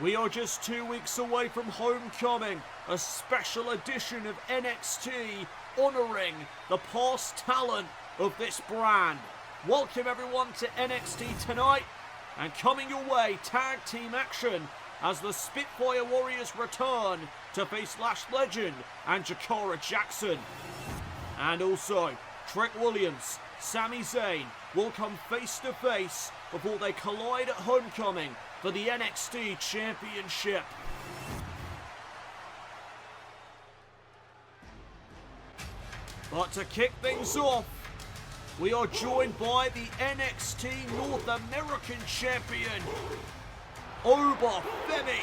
We are just 2 weeks away from Homecoming, a special edition of NXT honouring the past talent of this brand. Welcome everyone to NXT tonight, and coming your way, tag team action as the Spitfire Warriors return to face Lash legend and Jakara Jackson. And also, Trick Williams, Sami Zayn will come face to face before they collide at Homecoming for the NXT Championship. But to kick things off, we are joined by the NXT North American Champion, Oba Femi.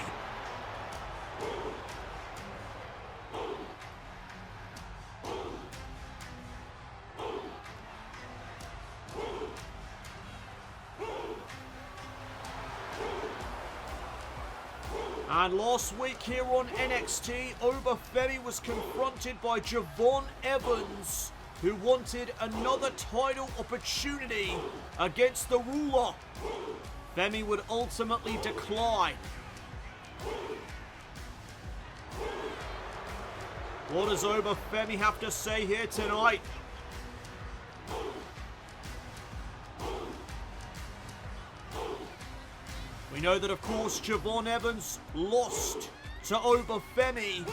And last week here on NXT, Oba Femi was confronted by Javon Evans, who wanted another title opportunity against the ruler. Femi would ultimately decline. What does Oba Femi have to say here tonight? We know that, of course, Javon Evans lost to Oba Femi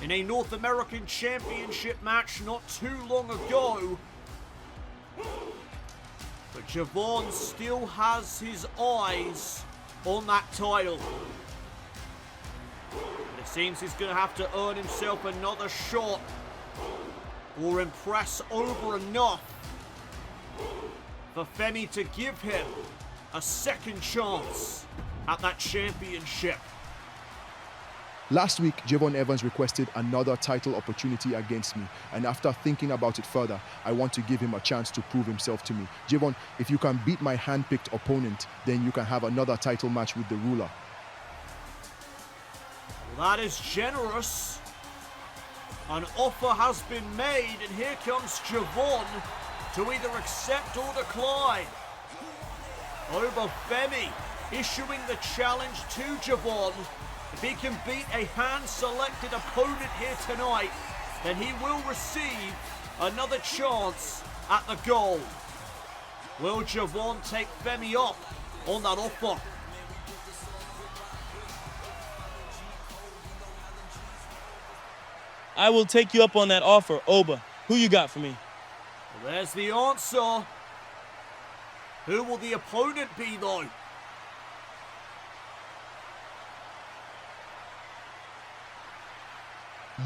in a North American Championship match not too long ago. But Javon still has his eyes on that title. And it seems he's going to have to earn himself another shot or impress Oba enough for Femi to give him a second chance at that championship. Last week, Javon Evans requested another title opportunity against me, and after thinking about it further, I want to give him a chance to prove himself to me. Javon, if you can beat my hand-picked opponent, then you can have another title match with the ruler. Well, that is generous. An offer has been made, and here comes Javon to either accept or decline. Oba Femi issuing the challenge to Javon. If he can beat a hand-selected opponent here tonight, then he will receive another chance at the gold. Will Javon take Femi up on that offer? I will take you up on that offer, Oba. Who you got for me? Well, there's the answer. Who will the opponent be, though?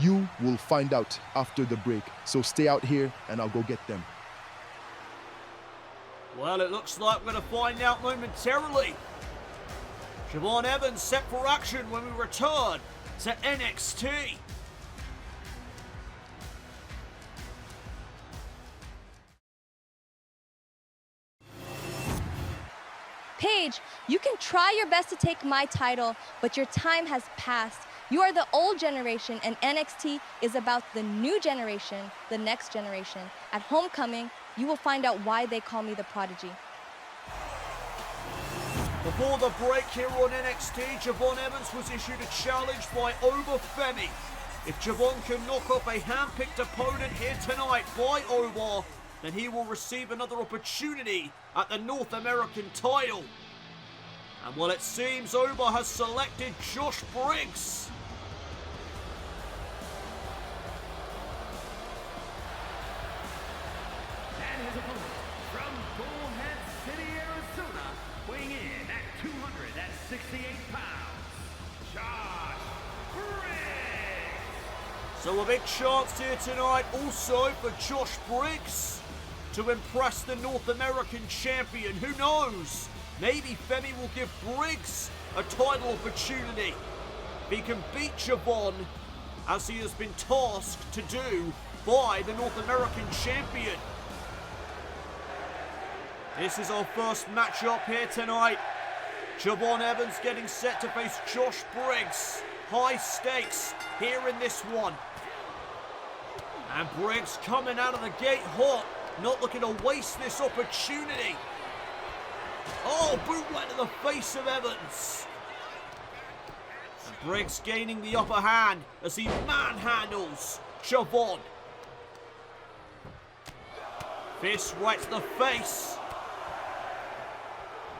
You will find out after the break, so stay out here and I'll go get them. Well, it looks like we're going to find out momentarily. Javon Evans set for action when we return to NXT. Paige, you can try your best to take my title, but your time has passed. You are the old generation, and NXT is about the new generation, the next generation. At Homecoming, you will find out why they call me the Prodigy. Before the break here on NXT, Javon Evans was issued a challenge by Oba Femi. If Javon can knock off a hand-picked opponent here tonight by Oba, then he will receive another opportunity at the North American title. And well, it seems Oba has selected Josh Briggs. And his opponent from Bullhead City, Arizona, weighing in at 268 pounds, Josh Briggs. So a big chance here tonight also for Josh Briggs to impress the North American champion. Who knows? Maybe Femi will give Briggs a title opportunity if he can beat Javon, as he has been tasked to do by the North American champion. This is our first matchup here tonight. Javon Evans getting set to face Josh Briggs. High stakes here in this one. And Briggs coming out of the gate hot, not looking to waste this opportunity. Oh, bootleg to the face of Evans. Briggs gaining the upper hand as he manhandles Javon. Fist right to the face.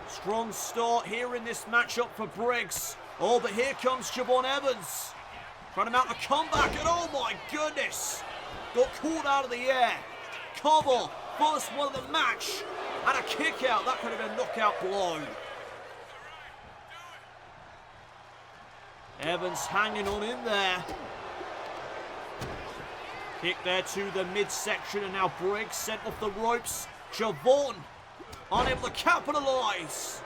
Strong start here in this matchup for Briggs. Oh, but here comes Javon Evans. Trying to mount a comeback, and oh my goodness. Got caught out of the air. Cover, first one of the match. And a kick out. That could have been a knockout blow. Evans hanging on in there. Kick there to the midsection, and now Briggs sent off the ropes. Javon unable to capitalise.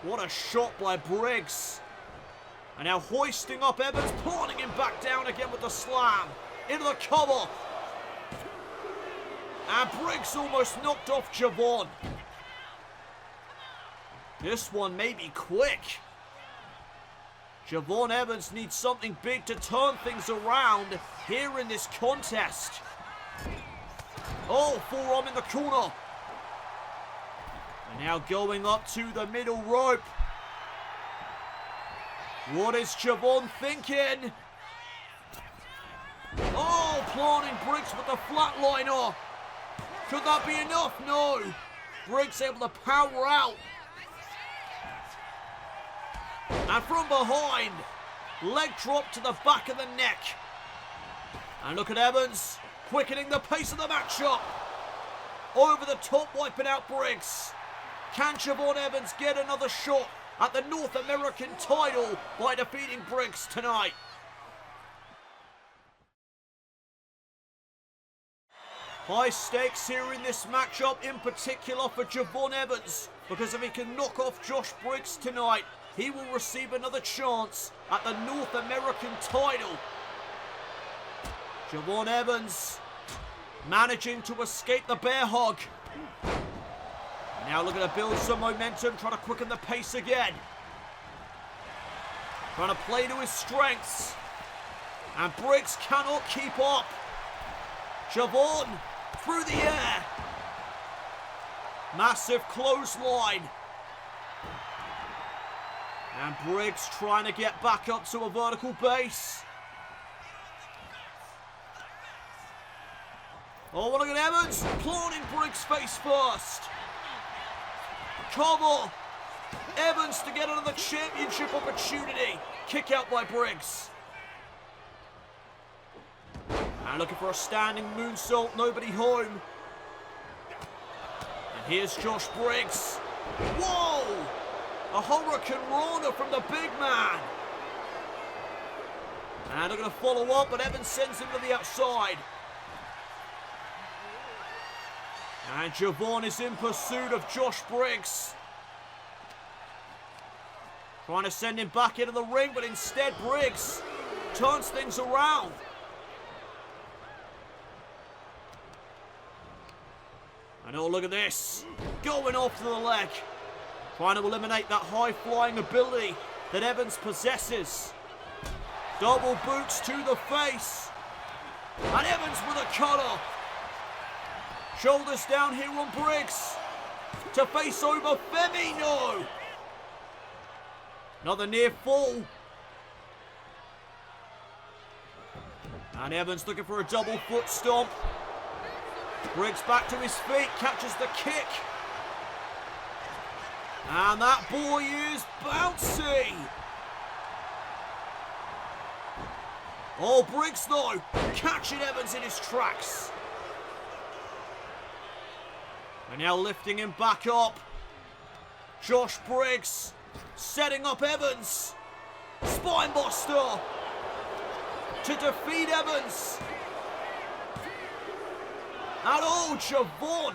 What a shot by Briggs. And now hoisting up Evans, planting him back down again with the slam. Into the cover. And Briggs almost knocked off Javon. This one may be quick. Javon Evans needs something big to turn things around here in this contest. Oh, forearm in the corner. And now going up to the middle rope. What is Javon thinking? Oh, planting Briggs with the flatliner. Could that be enough? No. Briggs able to power out. And from behind, leg drop to the back of the neck. And look at Evans, quickening the pace of the matchup. Over the top, wiping out Briggs. Can Javon Evans get another shot at the North American title by defeating Briggs tonight? High stakes here in this matchup, in particular for Javon Evans, because if he can knock off Josh Briggs tonight, he will receive another chance at the North American title. Javon Evans managing to escape the bear hug. Now looking to build some momentum, trying to quicken the pace again. Trying to play to his strengths. And Briggs cannot keep up. Javon through the air. Massive clothesline. And Briggs trying to get back up to a vertical base. Oh, look at Evans planting Briggs face first. Cover. Evans to get another championship opportunity. Kick out by Briggs. And looking for a standing moonsault, nobody home. And here's Josh Briggs. Whoa! A Hurricane Rana from the big man. And they're going to follow up, but Evans sends him to the outside. And Javon is in pursuit of Josh Briggs. Trying to send him back into the ring, but instead Briggs turns things around. And oh, look at this. Going off to the leg. Trying to eliminate that high-flying ability that Evans possesses. Double boots to the face. And Evans with a cutter. Shoulders down here on Briggs. To face Oba Femi, no. Another near fall. And Evans looking for a double foot stomp. Briggs back to his feet, catches the kick. And that boy is bouncy. Oh, Briggs though, catching Evans in his tracks. And now lifting him back up. Josh Briggs setting up Evans. Spinebuster to defeat Evans. And oh, Javon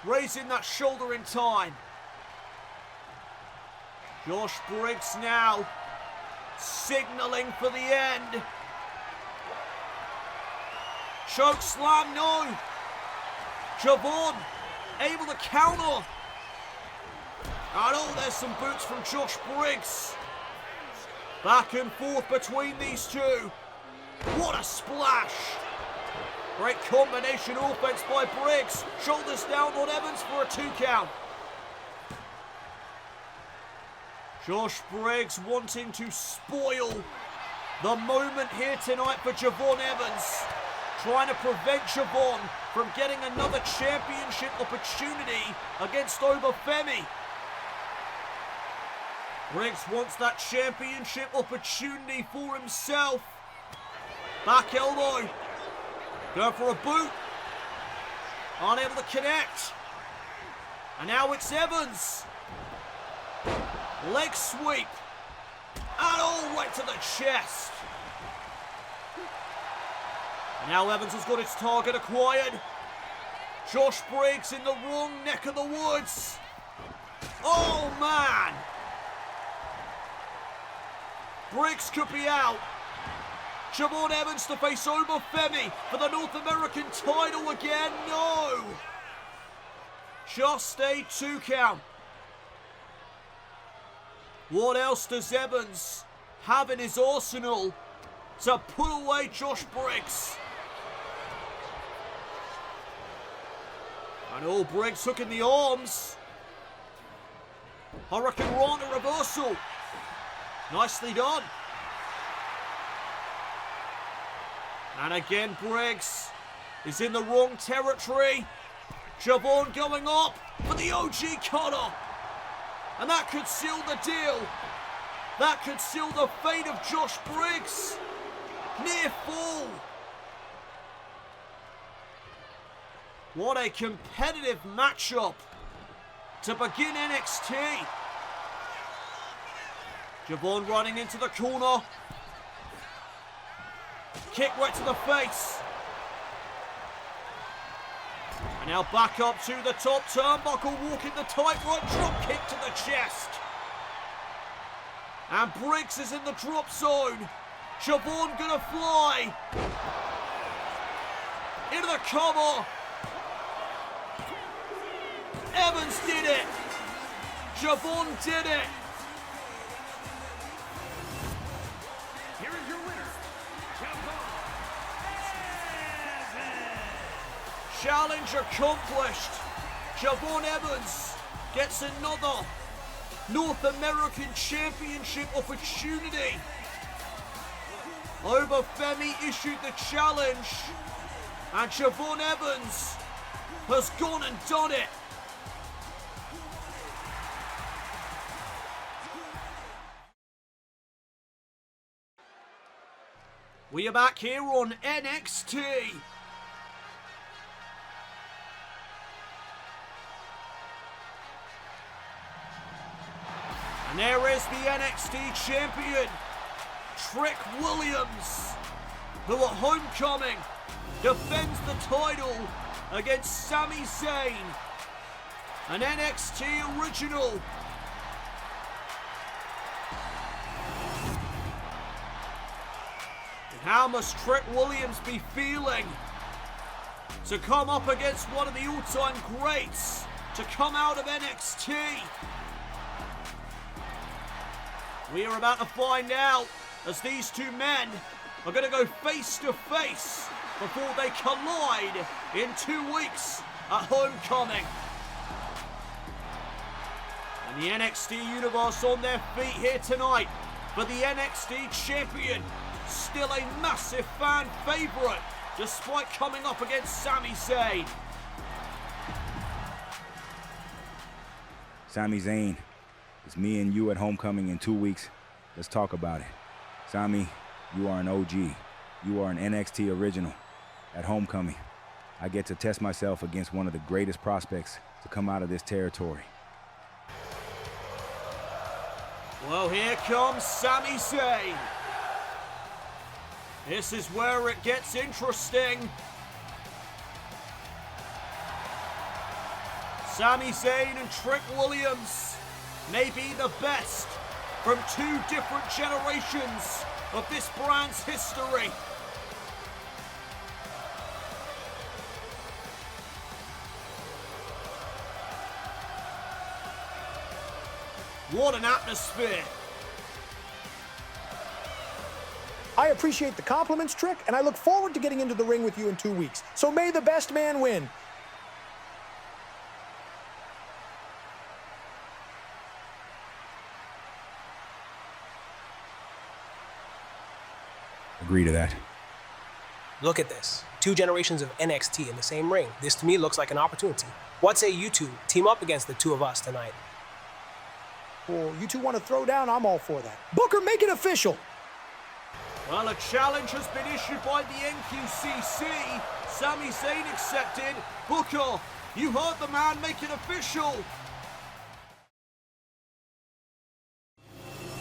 raising that shoulder in time. Josh Briggs now signaling for the end. Choke slam, no. Javon able to counter. And oh, there's some boots from Josh Briggs. Back and forth between these two. What a splash. Great combination offense by Briggs. Shoulders down on Evans for a 2 count. Josh Briggs wanting to spoil the moment here tonight for Javon Evans. Trying to prevent Javon from getting another championship opportunity against Oba Femi. Briggs wants that championship opportunity for himself. Back elbow. Going for a boot. Unable to connect. And now it's Evans. Leg sweep. And all right to the chest. And now Evans has got its target acquired. Josh Briggs in the wrong neck of the woods. Oh man. Briggs could be out. Javon Evans to face Oba Femi for the North American title again. No. Just a 2 count. What else does Evans have in his arsenal to put away Josh Briggs? And all Briggs hooking the arms. Hurricane Rana reversal. Nicely done. And again Briggs is in the wrong territory. Javon going up for the OG cutter. And that could seal the deal. That could seal the fate of Josh Briggs. Near fall. What a competitive matchup to begin NXT. Javon running into the corner. Kick right to the face. And now back up to the top turnbuckle, walking the tightrope, drop kick to the chest. And Briggs is in the drop zone. Javon gonna fly. Into the cover. Evans did it. Javon did it. Here is your winner, Javon Evans. Challenge accomplished. Javon Evans gets another North American Championship opportunity. Oba Femi issued the challenge, and Javon Evans has gone and done it. We are back here on NXT. And there is the NXT champion, Trick Williams, who at Homecoming defends the title against Sami Zayn, an NXT original. How must Trick Williams be feeling to come up against one of the all-time greats, to come out of NXT? We are about to find out, as these two men are going to go face to face before they collide in 2 weeks at Homecoming. And the NXT universe on their feet here tonight for the NXT champion. Still a massive fan favourite, despite coming up against Sami Zayn. Sami Zayn, it's me and you at Homecoming in 2 weeks. Let's talk about it. Sami, you are an OG. You are an NXT original. At Homecoming, I get to test myself against one of the greatest prospects to come out of this territory. Well, here comes Sami Zayn. This is where it gets interesting. Sami Zayn and Trick Williams may be the best from 2 different generations of this brand's history. What an atmosphere. I appreciate the compliments, Trick, and I look forward to getting into the ring with you in 2 weeks. So may the best man win. agree to that. Look at this. 2 generations of NXT in the same ring. This to me looks like an opportunity. What say you two team up against the 2 of us tonight? Well, you two want to throw down? I'm all for that. Booker, make it official. Well, a challenge has been issued by the NQCC. Sami Zayn accepted. Booker, you heard the man, make it official.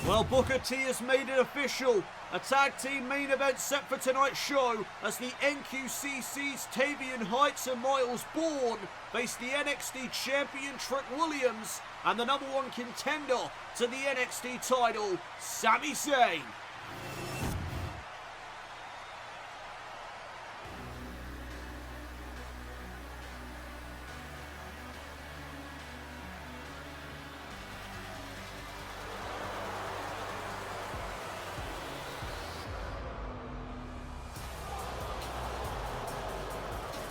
Well, Booker T has made it official. A tag team main event set for tonight's show as the NQCC's Tavion and Myles Borne face the NXT champion Trick Williams and the #1 contender to the NXT title, Sami Zayn.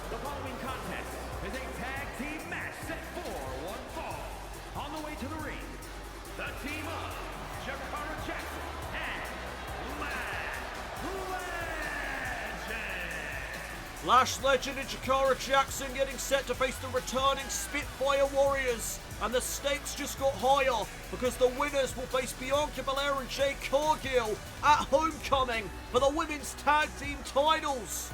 The following contest is a tag team match set for one fall. On the way to the ring, the team of Jakara Jackson and Lash legend and Jakara Jackson getting set to face the returning Spitfire Warriors. And the stakes just got higher because the winners will face Bianca Belair and Jade Cargill at Homecoming for the women's tag team titles.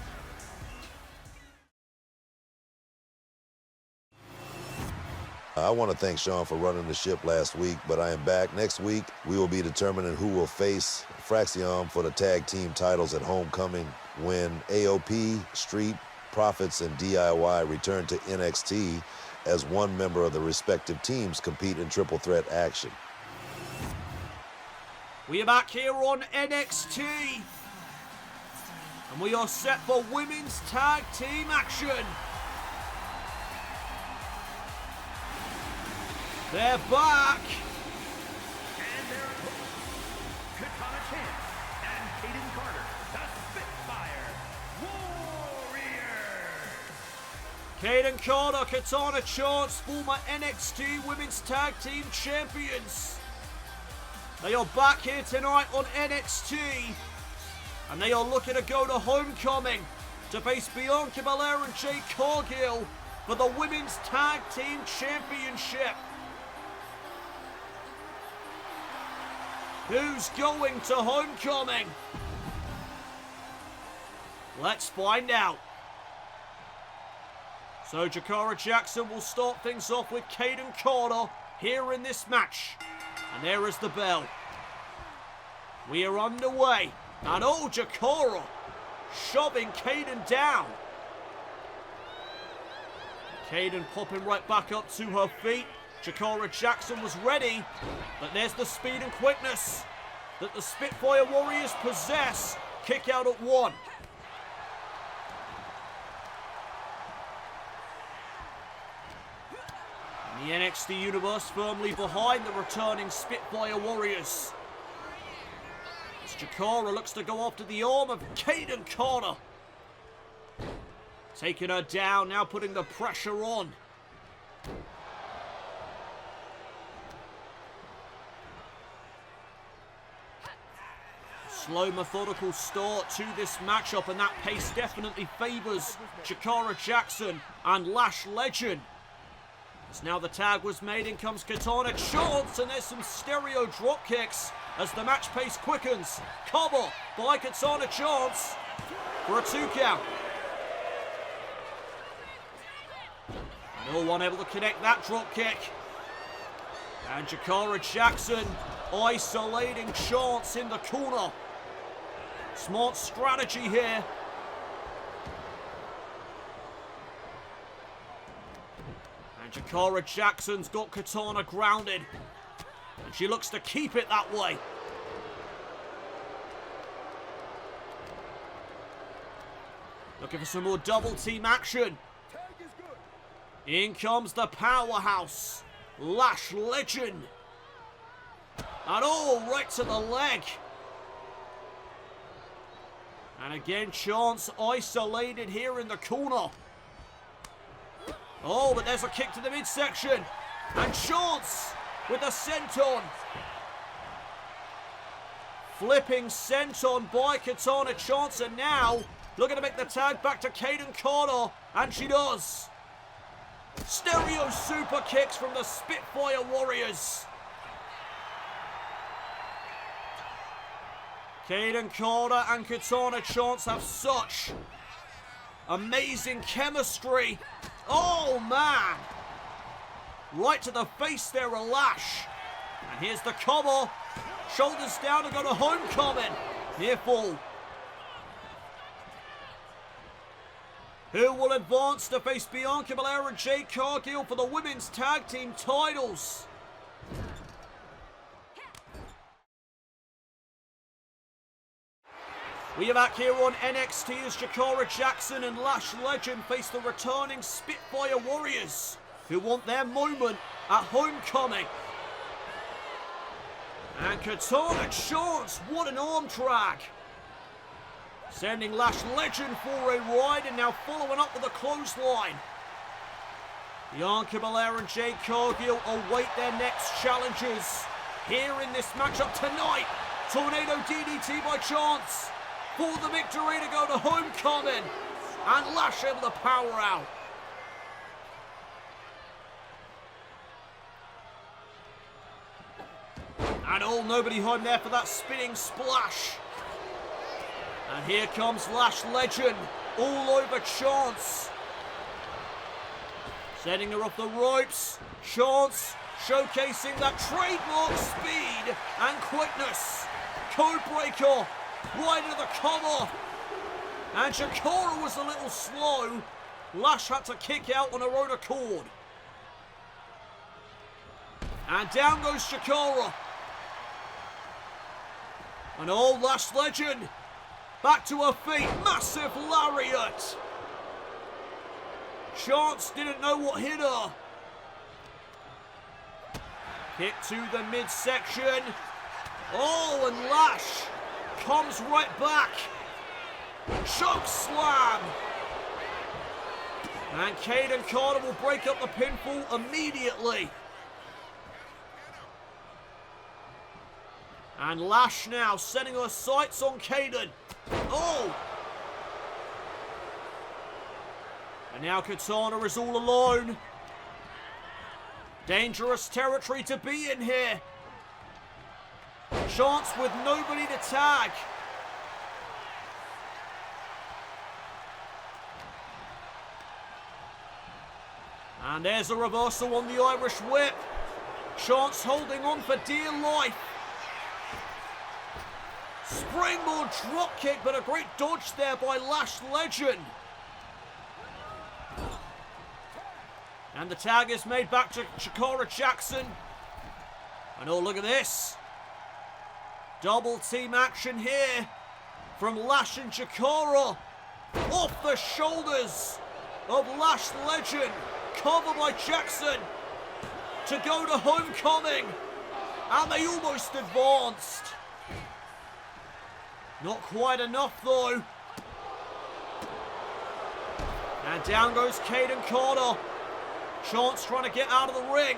I want to thank Sean for running the ship last week, but I am back. Next week, we will be determining who will face Fraxion for the tag team titles at Homecoming when AOP, Street, Profits, and DIY return to NXT as one member of the respective teams compete in triple threat action. We are back here on NXT. And we are set for women's tag team action. They're back. and their hosts, Katana Chance and Kaden Carter, the Spitfire Warriors. Kaden Carter, Katana Chance, former NXT Women's Tag Team Champions. They are back here tonight on NXT, and they are looking to go to Homecoming to face Bianca Belair and Jade Cargill for the Women's Tag Team Championship. Who's going to Homecoming? Let's find out. So Jakara Jackson will start things off with Kaden Carter here in this match. And there is the bell. We are underway. And oh, Jakara shoving Kaden down. Kaden popping right back up to her feet. Jakara Jackson was ready, but there's the speed and quickness that the Spitfire Warriors possess. Kick out at one. And the NXT Universe firmly behind the returning Spitfire Warriors. As Jakara looks to go after the arm of Kaden Carter. Taking her down, now putting the pressure on. Slow, methodical start to this matchup, and that pace definitely favours Jakara Jackson and Lash legend. As now the tag was made, in comes Katana Chance, and there's some stereo drop kicks as the match pace quickens. Cover by Katana Chance for a 2 count. No one able to connect that drop kick. And Jakara Jackson isolating Chance in the corner. Smart strategy here. And Jakara Jackson's got Katana grounded. And she looks to keep it that way. Looking for some more double team action. In comes the powerhouse, Lash legend. And oh, right to the leg. And again, Chance isolated here in the corner. Oh, but there's a kick to the midsection. And Chance with the senton. Flipping senton by Katana Chance, and now looking to make the tag back to Kayden Carter, and she does. Stereo super kicks from the Spitfire Warriors. Kayden Carter and Katana Chance have such amazing chemistry. Oh man! Right to the face there, a Lash. And here's the cover. Shoulders down and go to Homecoming. Near fall. Who will advance to face Bianca Belair and Jade Cargill for the women's tag team titles? We are back here on NXT as Jakara Jackson and Lash Legend face the returning Spitfire Warriors, who want their moment at Homecoming. And Katana Chance, what an arm drag. Sending Lash Legend for a ride, and now following up with a clothesline. Bianca Belair and Jade Cargill await their next challenges here in this matchup tonight. Tornado DDT by Chance for the victory to go to Homecoming, and Lash able to power out. And oh, nobody home there for that spinning splash. And here comes Lash Legend, all over Chance. Setting her off the ropes. Chance showcasing that trademark speed and quickness. Codebreaker, right into the cover. And Jakara was a little slow. Lash had to kick out on her own accord. And down goes Jakara. And oh, Lash Legend, back to her feet, massive lariat. Chance didn't know what hit her. Kick to the midsection. Oh, and Lash comes right back. Choke slam. And Kayden Carter will break up the pinfall immediately. And Lash now setting her sights on Kayden. Oh! And now Katana is all alone. Dangerous territory to be in here. Chance with nobody to tag. And there's a reversal on the Irish whip. Chance holding on for dear life. Springboard drop kick, but a great dodge there by Lash Legend. And the tag is made back to Jakara Jackson. And oh, look at this. Double team action here from Lash and Jakara. Off the shoulders of Lash Legend. Cover by Jackson to go to Homecoming. And they almost advanced. Not quite enough though. And down goes Kayden Carter. Chance trying to get out of the ring.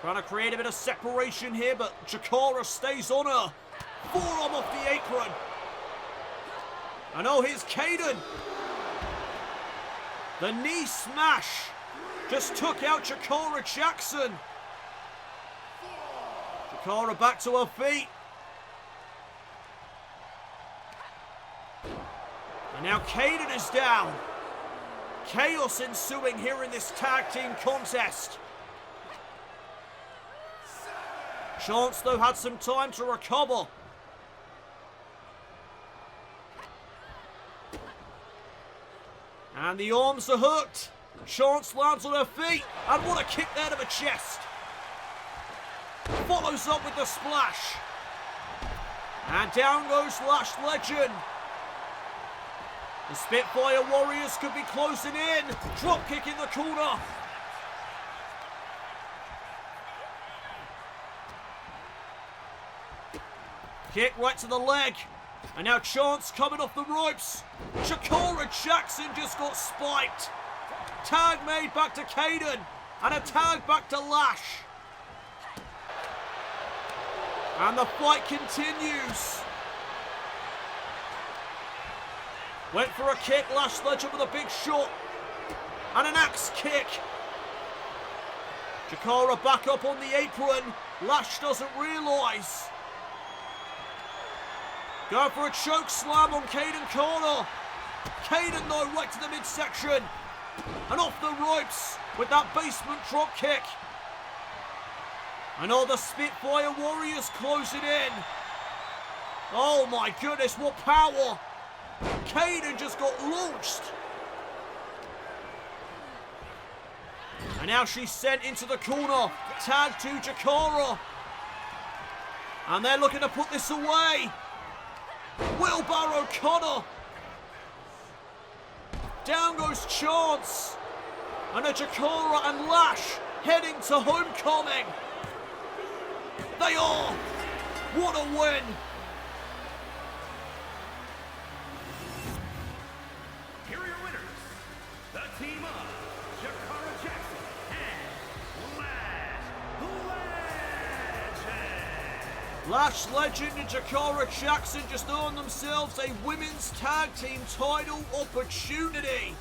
Trying to create a bit of separation here, but Jakara stays on her. Forearm off the apron. And oh, here's Kayden. The knee smash just took out Jakara Jackson. Jakara back to her feet. And now Kayden is down. Chaos ensuing here in this tag team contest. Chance, though, had some time to recover. And the arms are hooked. Chance lands on her feet. And what a kick there to the chest. Follows up with the splash. And down goes Lash Legend. The Spitfire Warriors could be closing in. Drop kick in the corner. Kick right to the leg. And now Chance coming off the ropes. Jakara Jackson just got spiked. Tag made back to Kayden. And a tag back to Lash. And the fight continues. Went for a kick, Lash led up with a big shot. And an axe kick. Jakara back up on the apron. Lash doesn't realise. Going for a choke slam on Caden Corner. Caden though, right to the midsection. And off the ropes with that basement drop kick. And all the Spitfire Warriors closing in. Oh my goodness, what power. Caden just got launched. And now she's sent into the corner. Tag to Jakara. And they're looking to put this away. Wheelbarrow Connor. Down goes Chance. And a Jakara and Lash heading to Homecoming. They are. What a win. Here are your winners. The team of Jakara Jackson and Lash Legend and Jakara Jackson just earned themselves a women's tag team title opportunity.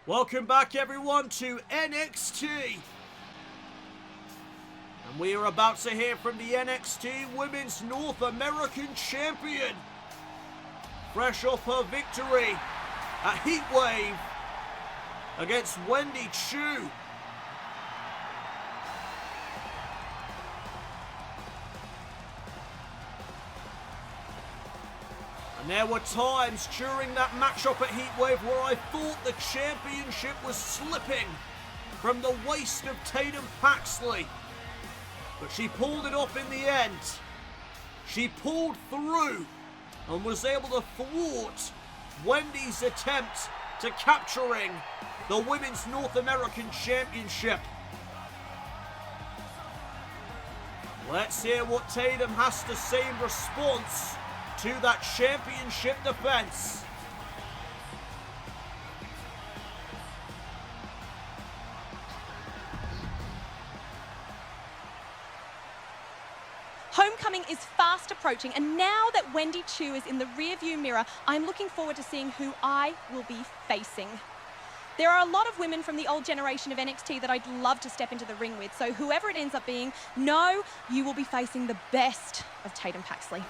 Welcome back everyone to NXT. And we are about to hear from the NXT Women's North American Champion. Fresh off her victory at Heatwave against Wendy Choo. And there were times during that matchup at Heatwave where I thought the championship was slipping from the waist of Tatum Paxley. But she pulled it off in the end. She pulled through and was able to thwart Wendy's attempt to capturing the Women's North American Championship. Let's hear what Tatum has to say in response to that championship defense. Homecoming is fast approaching, and now that Wendy Choo is in the rearview mirror, I'm looking forward to seeing who I will be facing. There are a lot of women from the old generation of NXT that I'd love to step into the ring with, so whoever it ends up being, know you will be facing the best of Tatum Paxley.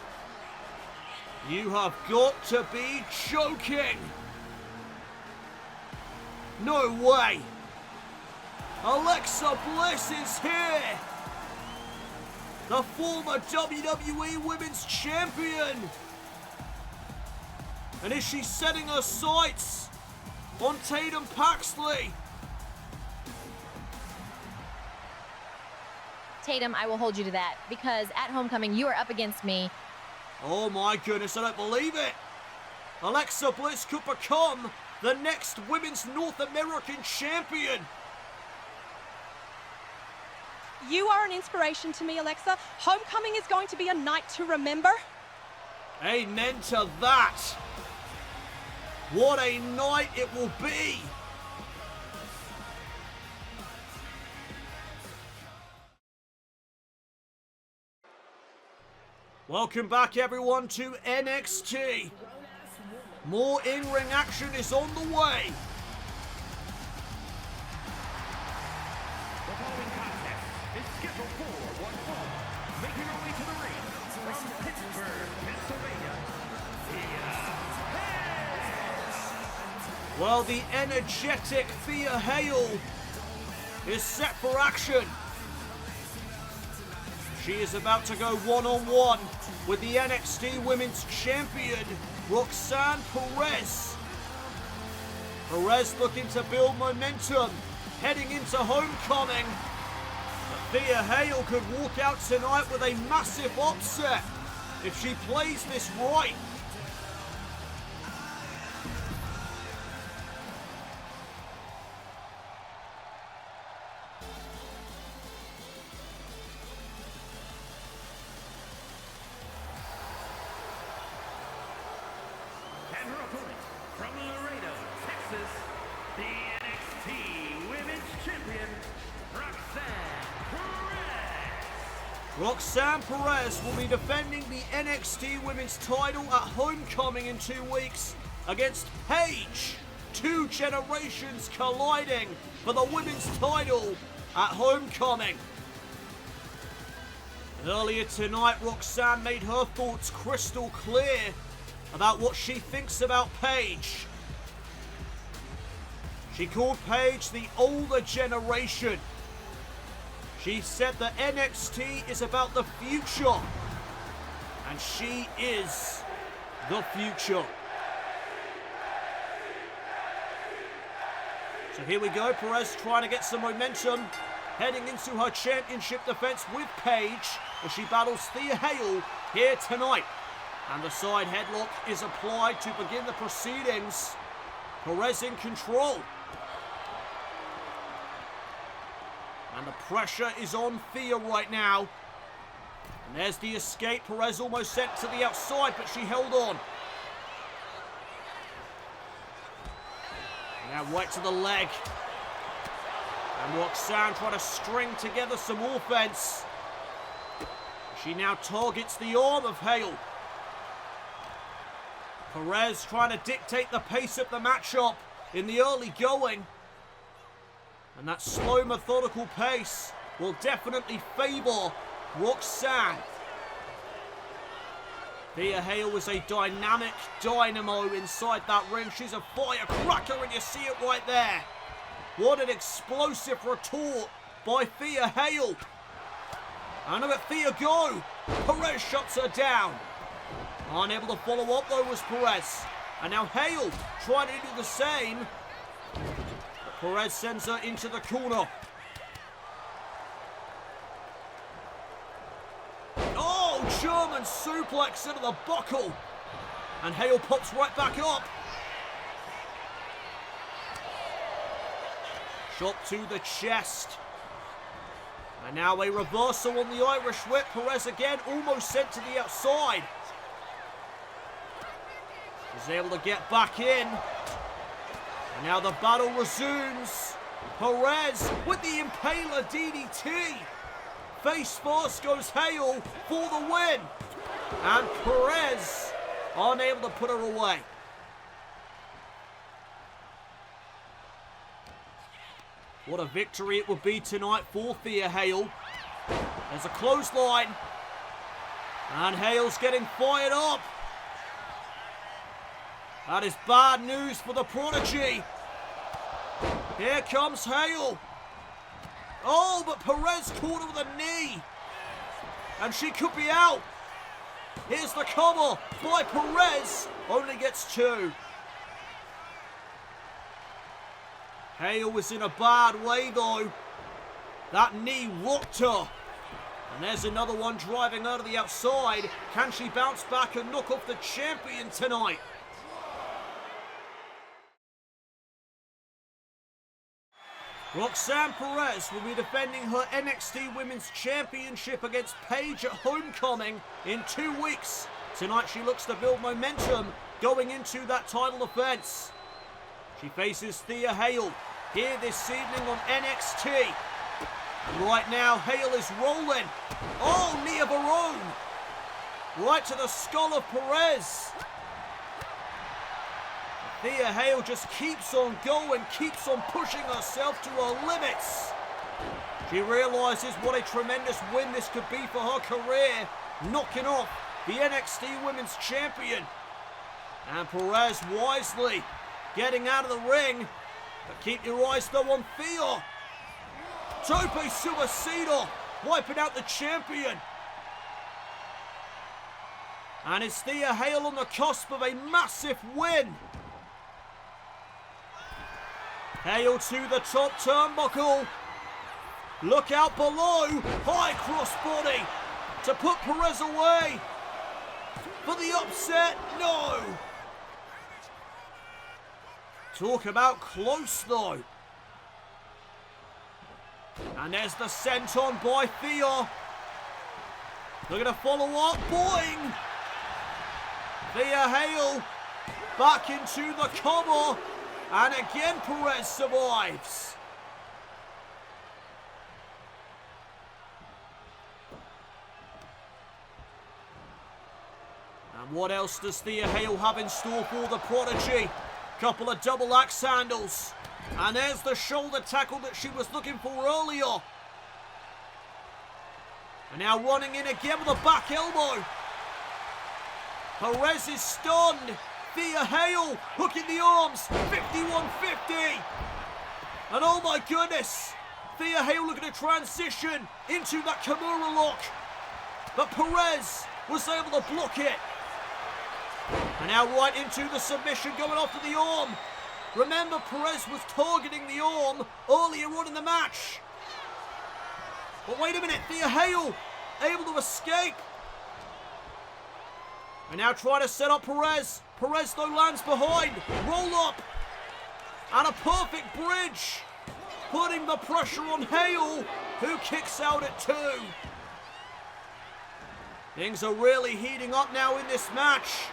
You have got to be joking. No way. Alexa Bliss is here. The former WWE Women's Champion. And is she setting her sights on Tatum Paxley? Tatum, I will hold you to that, because at Homecoming, you are up against me. Oh my goodness, I don't believe it. Alexa Bliss could become the next Women's North American Champion. You are an inspiration to me, Alexa. Homecoming is going to be a night to remember. Amen to that. What a night it will be. Welcome back everyone to NXT. More in-ring action is on the way. The following contest is scheduled for one fall. Making her way to the ring from Pittsburgh, Pennsylvania, Thea Hail. Well, the energetic Thea Hail is set for action. She is about to go one-on-one with the NXT Women's Champion, Roxanne Perez. Perez looking to build momentum, heading into Homecoming. But Thea Hail could walk out tonight with a massive upset if she plays this right. And her opponent from Laredo, Texas, the NXT Women's Champion, Roxanne Perez will be defending the NXT Women's title at Homecoming in 2 weeks against Paige. 2 generations colliding for the women's title at Homecoming. Earlier tonight, Roxanne made her thoughts crystal clear about what she thinks about Paige. She called Paige the older generation. She said that NXT is about the future, and she is the future. So here we go, Perez trying to get some momentum, heading into her championship defense with Paige as she battles Thea Hail here tonight. And the side headlock is applied to begin the proceedings. Perez in control. And the pressure is on Thea right now. And there's the escape. Perez almost sent to the outside, but she held on. Now right to the leg. And Roxanne trying to string together some offense. She now targets the arm of Hail. Perez trying to dictate the pace of the matchup in the early going. And that slow, methodical pace will definitely favour Roxanne. Thea Hail is a dynamic dynamo inside that ring. She's a firecracker and you see it right there. What an explosive retort by Thea Hail. And look at Thea go. Perez shuts her down. Unable to follow up though was Perez. And now Hail trying to do the same. Perez sends her into the corner. Oh, German suplex into the buckle. And Hail pops right back up. Shot to the chest. And now a reversal on the Irish whip. Perez again almost sent to the outside. Is able to get back in. And now the battle resumes. Perez with the Impaler DDT. Face first goes Hail for the win. And Perez unable to put her away. What a victory it would be tonight for Thea Hail. There's a clothesline. And Hail's getting fired up. That is bad news for the Prodigy. Here comes Hail. Oh, but Perez caught her with a knee. And she could be out. Here's the cover by Perez. Only gets 2. Hail was in a bad way though. That knee rocked her. And there's another one driving her to the outside. Can she bounce back and knock off the champion tonight? Roxanne Perez will be defending her NXT Women's Championship against Paige at Homecoming in 2 weeks. Tonight she looks to build momentum going into that title defense. She faces Thea Hail here this evening on NXT. And right now Hail is rolling. Oh, knee of her own. Right to the skull of Perez. Thea Hail just keeps on going, keeps on pushing herself to her limits. She realises what a tremendous win this could be for her career, knocking off the NXT Women's Champion. And Perez wisely getting out of the ring. But keep your eyes though on Thea. Tope Suicida wiping out the champion. And it's Thea Hail on the cusp of a massive win. Hail to the top turnbuckle. Look out below. High crossbody to put Perez away. For the upset, no. Talk about close though. And there's the senton by Thea. They're going to follow up. Boing. Thea Hail back into the cover. And again Perez survives. What else does Thea Hail have in store for the Prodigy? Couple of double axe handles. And there's the shoulder tackle that she was looking for earlier. And now running in again with a back elbow. Perez is stunned. Thea Hail hooking the arms. 51-50. And oh my goodness. Thea Hail looking to transition into that Kimura lock. But Perez was able to block it. And now right into the submission going after the arm. Remember, Perez was targeting the arm earlier on in the match. But wait a minute, Thea Hail able to escape. And now trying to set up Perez. Perez though lands behind. Roll up. And a perfect bridge. Putting the pressure on Hail, who kicks out at 2. Things are really heating up now in this match.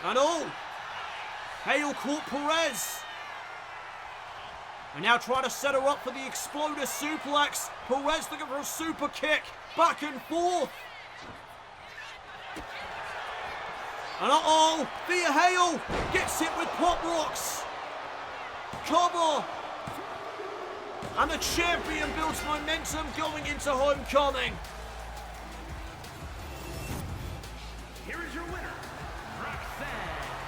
And oh, Hail caught Perez. And now trying to set her up for the exploder suplex. Perez looking for a super kick. Back and forth. And uh-oh, Thea Hail gets hit with pop rocks. Cover. And the champion builds momentum going into Homecoming. Here is your winner, Roxanne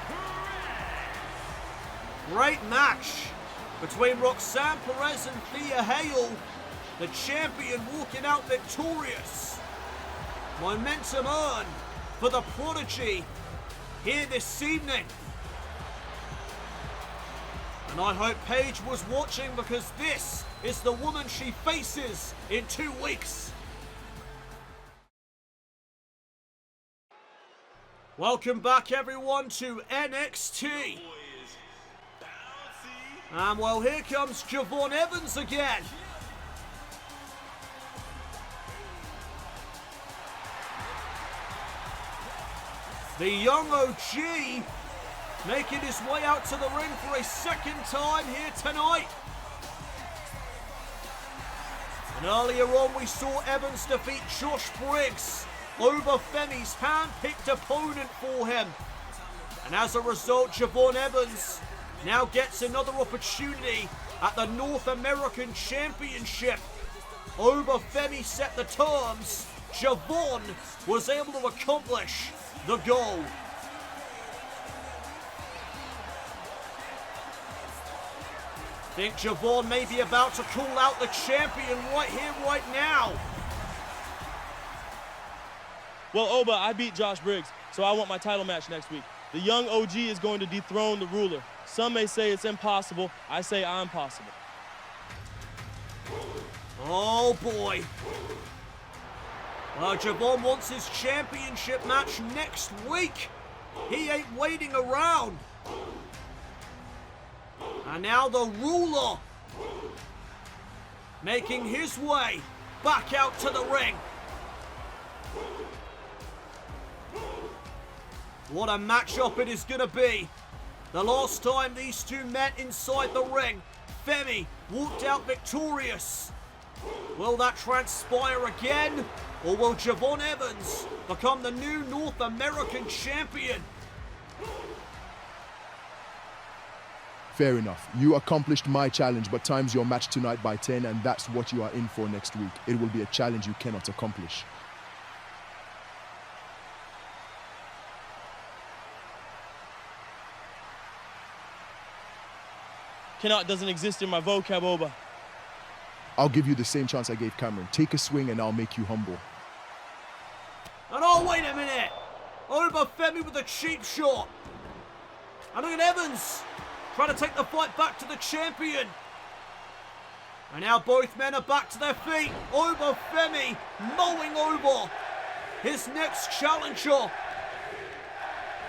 Perez. Great match between Roxanne Perez and Thea Hail. The champion walking out victorious. Momentum earned for the Prodigy here this evening. And I hope Paige was watching, because this is the woman she faces in 2 weeks. Welcome back everyone to NXT. And well, here comes Javon Evans again. The young OG making his way out to the ring for a second time here tonight. And earlier on we saw Evans defeat Josh Briggs, Oba Femi's hand-picked opponent for him. And as a result, Javon Evans now gets another opportunity at the North American Championship. Oba Femi set the terms. Javon was able to accomplish the goal. Think Javon may be about to call out the champion right here, right now. Well, Oba, I beat Josh Briggs, so I want my title match next week. The young OG is going to dethrone the ruler. Some may say it's impossible. I say I'm possible. Oh, boy. Javon wants his championship match next week. He ain't waiting around. And now the ruler making his way back out to the ring. What a matchup it is going to be. The last time these two met inside the ring, Femi walked out victorious. Will that transpire again? Or will Javon Evans become the new North American champion? Fair enough. You accomplished my challenge, but times your match tonight by 10, and that's what you are in for next week. It will be a challenge you cannot accomplish. Cannot doesn't exist in my vocab, Oba. I'll give you the same chance I gave Cameron. Take a swing and I'll make you humble. And oh, wait a minute! Oba Femi with a cheap shot. And look at Evans trying to take the fight back to the champion. And now both men are back to their feet. Oba Femi mowing over his next challenger.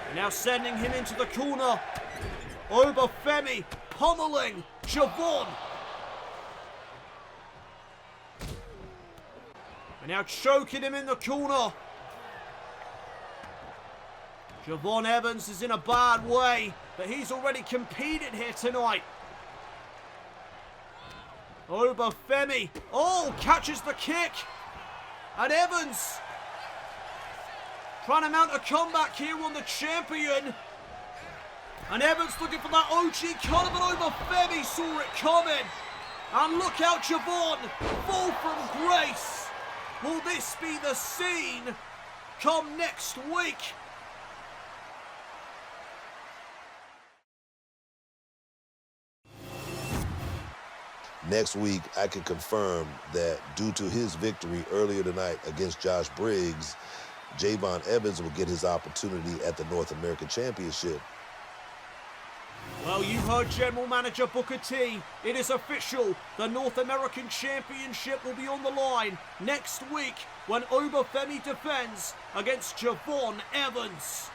And now sending him into the corner. Oba Femi pummeling Javon. And now choking him in the corner. Javon Evans is in a bad way, but he's already competed here tonight. Oba Femi, oh, catches the kick. And Evans Trying to mount a comeback here on the champion. And Evans looking for that OG cutter, but Oba Femi saw it coming. And look out, Javon, fall from grace. Will this be the scene come next week? Next week, I can confirm that due to his victory earlier tonight against Josh Briggs, Javon Evans will get his opportunity at the North American Championship. Well, you heard General Manager Booker T. It is official. The North American Championship will be on the line next week when Oba Femi defends against Javon Evans.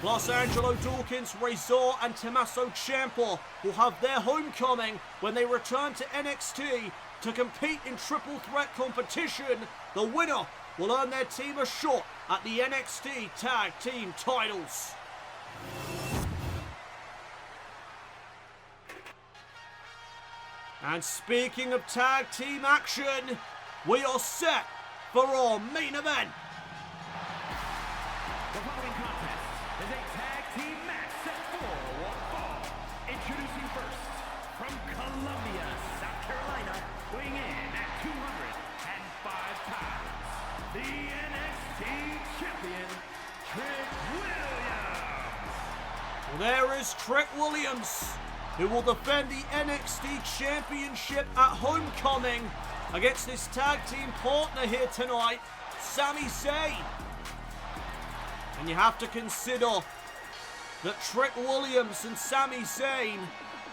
Plus, Angelo Dawkins, Razor and Tommaso Ciampa will have their homecoming when they return to NXT to compete in triple threat competition. The winner will earn their team a shot at the NXT Tag Team titles. And speaking of tag team action, we are set for our main event. The following contest is a tag team match set for one fall. Introducing first, from Columbia, South Carolina, weighing in at 205 pounds, the NXT champion, Trick Williams. Well, there is Trick Williams, who will defend the NXT Championship at homecoming against his tag team partner here tonight, Sami Zayn. And you have to consider that Trick Williams and Sami Zayn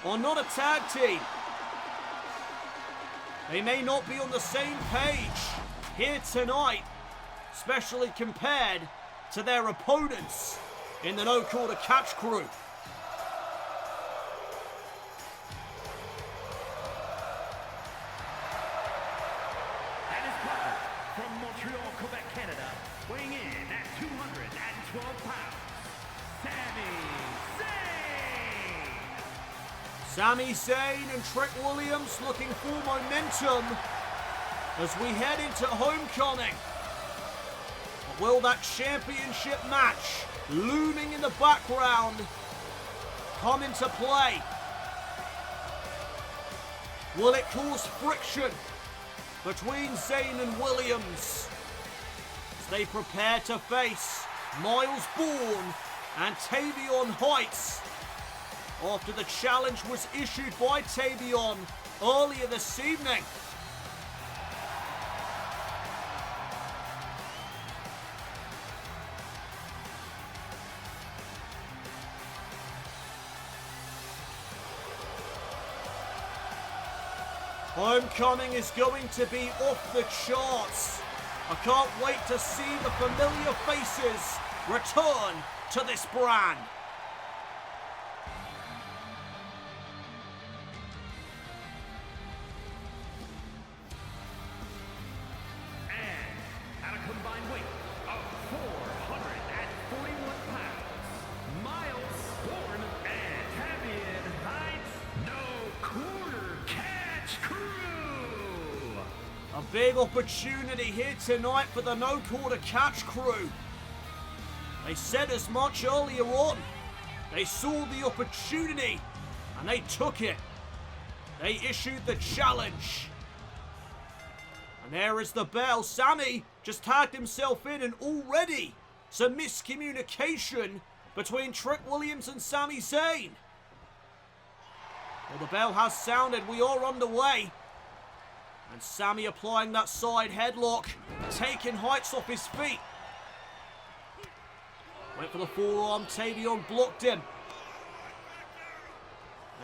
are not a tag team. They may not be on the same page here tonight, especially compared to their opponents in the No Quarter Catch crew. Weighing in at 212 pounds, Sami Zayn. Sami Zayn and Trick Williams looking for momentum as we head into homecoming. But will that championship match looming in the background come into play? Will it cause friction between Zayn and Williams as they prepare to face Myles, Borne and Tavion Heights after the challenge was issued by Tavion earlier this evening? Homecoming is going to be off the charts. I can't wait to see the familiar faces return to this brand. And at a combined weight of 441 pounds, Myles, Borne, and Tavion Heights, No Quarter Catch crew. A big opportunity here tonight for the No Quarter Catch crew. They said as much earlier on. They saw the opportunity and they took it. They issued the challenge. And there is the bell. Sami just tagged himself in, and already some miscommunication between Trick Williams and Sami Zayn. Well, the bell has sounded. We are underway. And Sami applying that side headlock, taking Heights off his feet. Went for the forearm, Tavion blocked him.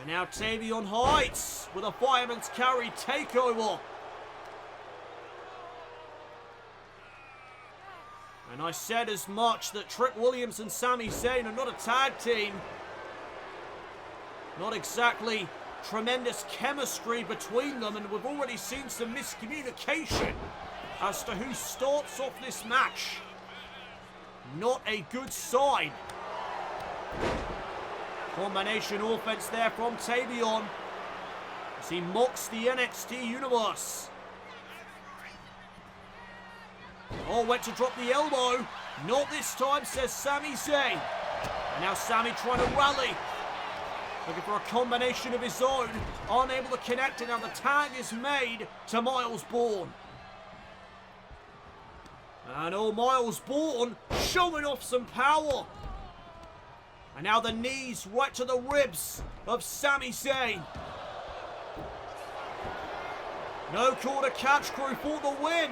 And now Tavion Heights with a fireman's carry takeover. And I said as much, that Trick Williams and Sami Zayn are not a tag team. Not exactly tremendous chemistry between them, and we've already seen some miscommunication as to who starts off this match. Not a good sign. Combination offense there from Tavion as he mocks the NXT universe. Oh, went to drop the elbow. Not this time, says Sami Zayn. And now Sami trying to rally. Looking for a combination of his own. Unable to connect, and now the tag is made to Myles Borne. And Myles Borne showing off some power. And now the knees right to the ribs of Sami Zayn. No quarter catch crew for the win.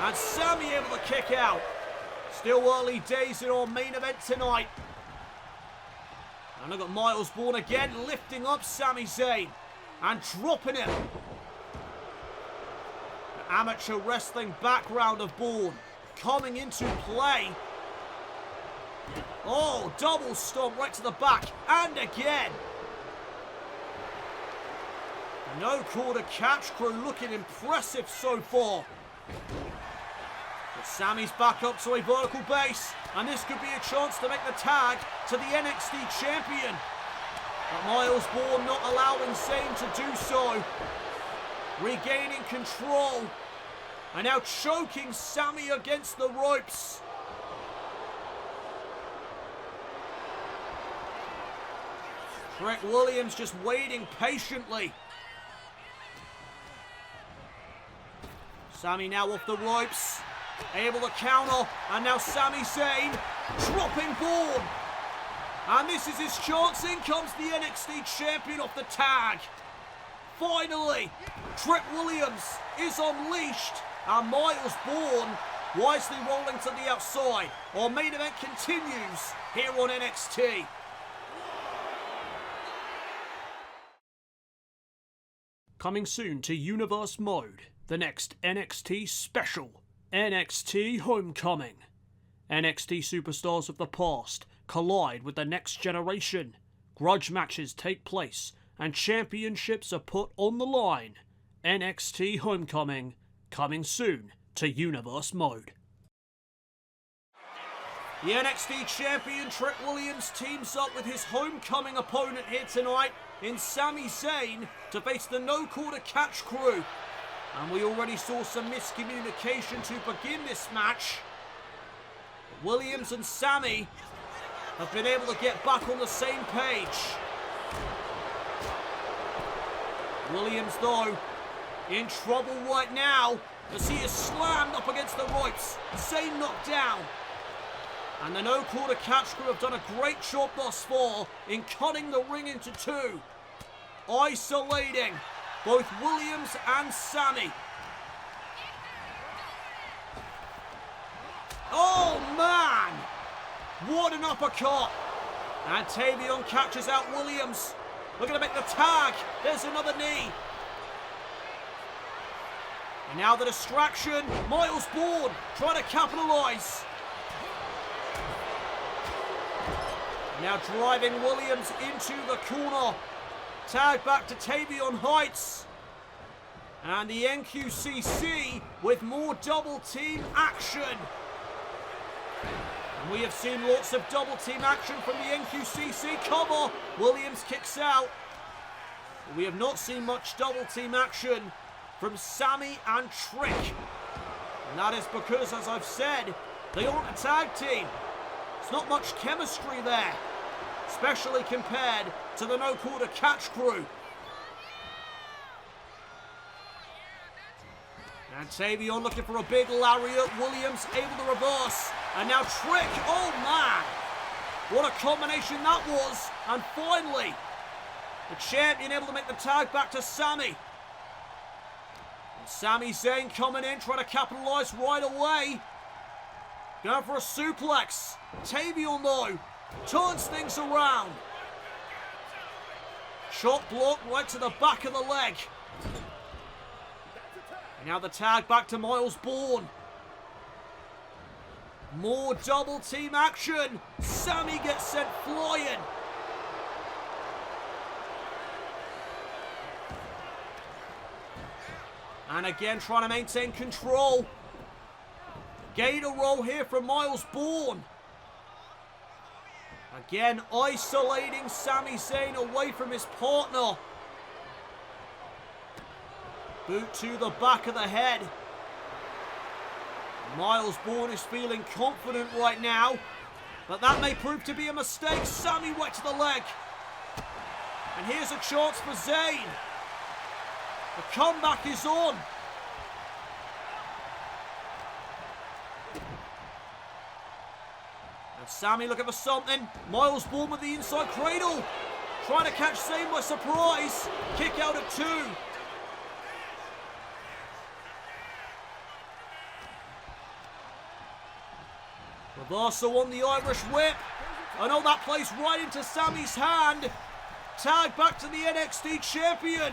And Sami able to kick out. Still early days in our main event tonight. And look at Myles Borne again lifting up Sami Zayn and dropping him. The amateur wrestling background of Borne coming into play. Oh, double stomp right to the back and again. No quarter catch crew looking impressive so far. But Sami's back up to a vertical base, and this could be a chance to make the tag to the NXT champion. But Myles Borne not allowing Zayn to do so. Regaining control. And now choking Sami against the ropes. Trick Williams just waiting patiently. Sami now off the ropes, able to counter, and now Sami Zayn dropping Borne. And this is his chance. In comes the NXT champion off the tag. Finally, Trick Williams is unleashed, and Myles Borne wisely rolling to the outside. Our main event continues here on NXT. Coming soon to Universe Mode, the next NXT special, NXT Homecoming. NXT superstars of the past collide with the next generation. Grudge matches take place and championships are put on the line. NXT Homecoming, coming soon to Universe Mode. The NXT champion Trick Williams teams up with his homecoming opponent here tonight in Sami Zayn to face the no quarter catch crew. And we already saw some miscommunication to begin this match. Williams and Sami have been able to get back on the same page. Williams, though, in trouble right now as he is slammed up against the ropes. Zayn knocked down. And the no quarter catch crew have done a great job thus far in cutting the ring into two. Isolating both Williams and Sami. Oh man! What an uppercut! And Tavion catches out Williams. Looking to make the tag. There's another knee. And now the distraction. Myles Borne trying to capitalise. Now driving Williams into the corner. Tag back to Tavion Heights. And the NQCC with more double team action. And we have seen lots of double team action from the NQCC cover. Williams kicks out. But we have not seen much double team action from Sami and Trick. And that is because, as I've said, they aren't a tag team. There's not much chemistry there, especially compared to the no quarter catch crew. And Tavion looking for a big lariat. Williams able to reverse. And now Trick. Oh man! What a combination that was. And finally, the champion able to make the tag back to Sami. And Sami Zayn coming in, trying to capitalise right away. Going for a suplex. Tavion, though, turns things around. Shot block right to the back of the leg. And now the tag back to Myles Borne. More double team action. Sami gets sent flying. And again trying to maintain control. Gator roll here from Myles Borne. Again, isolating Sami Zayn away from his partner. Boot to the back of the head. Myles Borne is feeling confident right now, but that may prove to be a mistake. Sami wet to the leg. And here's a chance for Zayn. The comeback is on. And Sami looking for something. Myles Borne with the inside cradle. Trying to catch Zayn by surprise. Kick out at 2. Reversal on the Irish whip. I know that plays right into Sami's hand. Tag back to the NXT champion.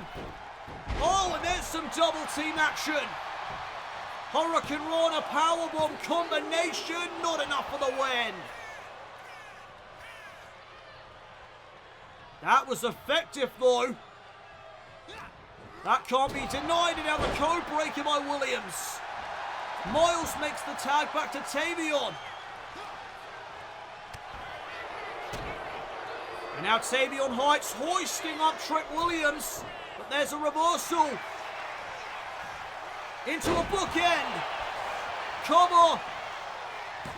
Oh, and there's some double team action. Hurricane Rana powerbomb combination, not enough for the win. That was effective though. That can't be denied, and now the code breaker by Williams. Myles makes the tag back to Tavion. And now Tavion Heights hoisting up Trick Williams, but there's a reversal. Into a bookend. Cover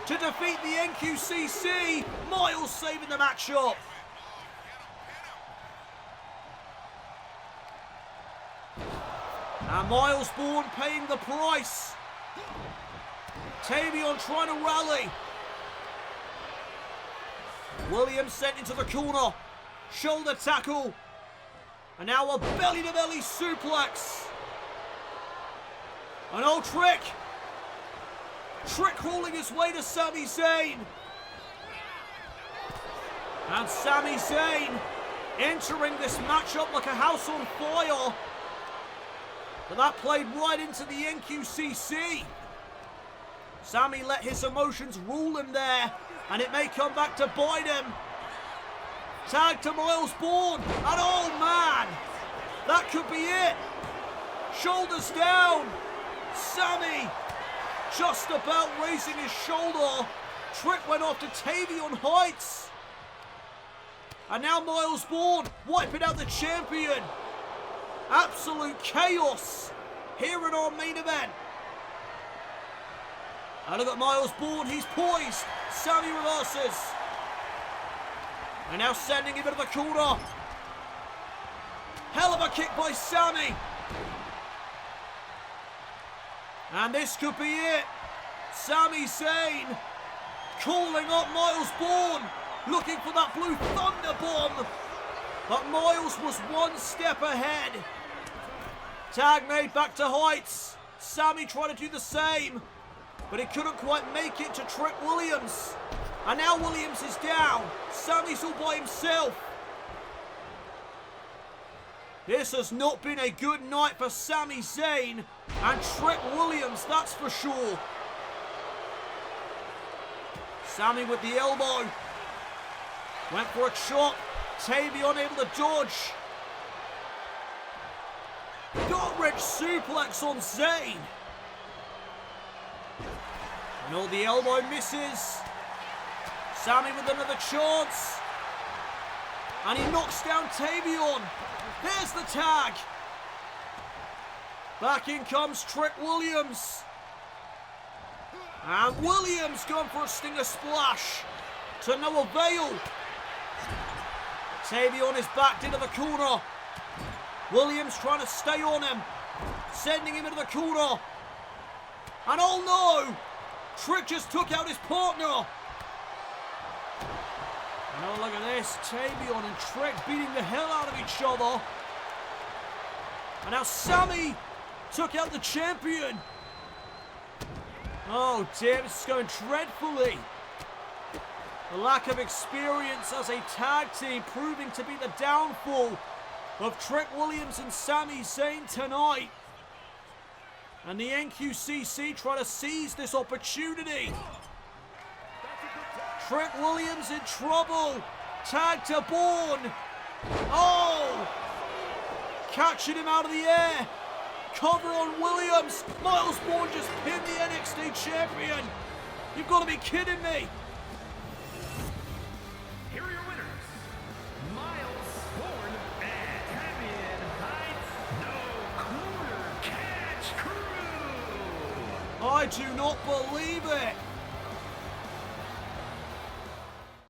to defeat the NQCC. Myles saving the matchup. And Myles Borne paying the price. Tavion trying to rally. Williams sent into the corner. Shoulder tackle. And now a belly-to-belly suplex. An old Trick. Trick crawling his way to Sami Zayn. And Sami Zayn entering this matchup like a house on fire. But that played right into the NQCC. Sami let his emotions rule him there, and it may come back to bite him. Tag to Myles Borne, and oh man, that could be it. Shoulders down. Sami just about raising his shoulder. Trick went off to Tavion Heights. And now Myles Borne wiping out the champion. Absolute chaos here in our main event. And look at Myles Borne, he's poised. Sami reverses. And now sending him into the corner. Hell of a kick by Sami. And this could be it. Sami Zayn calling up Myles Borne, looking for that blue thunder bomb. But Myles was one step ahead. Tag made back to Heights. Sami trying to do the same, but he couldn't quite make it to Trick Williams. And now Williams is down. Sami's all by himself. This has not been a good night for Sami Zayn and Trick Williams, that's for sure. Sami with the elbow. Went for a chop. Tavion able to dodge. Gut-wrench suplex on Zayn. And all the elbow misses. Sami with another chance. And he knocks down Tavion. There's the tag. Back in comes Trick Williams. And Williams going for a stinger splash. To no avail. Tavion is backed into the corner. Williams trying to stay on him. Sending him into the corner. And oh no! Trick just took out his partner. And oh, look at this. Tavion and Trick beating the hell out of each other. And now Sami took out the champion. Oh dear, this is going dreadfully. The lack of experience as a tag team proving to be the downfall of Trick Williams and Sami Zayn tonight. And the NQCC try to seize this opportunity. Trick Williams in trouble. Tag to Borne. Oh! Catching him out of the air. Cover on Williams. Myles Borne just pinned the NXT champion. You've got to be kidding me. Here are your winners, Myles Borne and Tavion Heights No Corner Catch Crew. I do not believe it.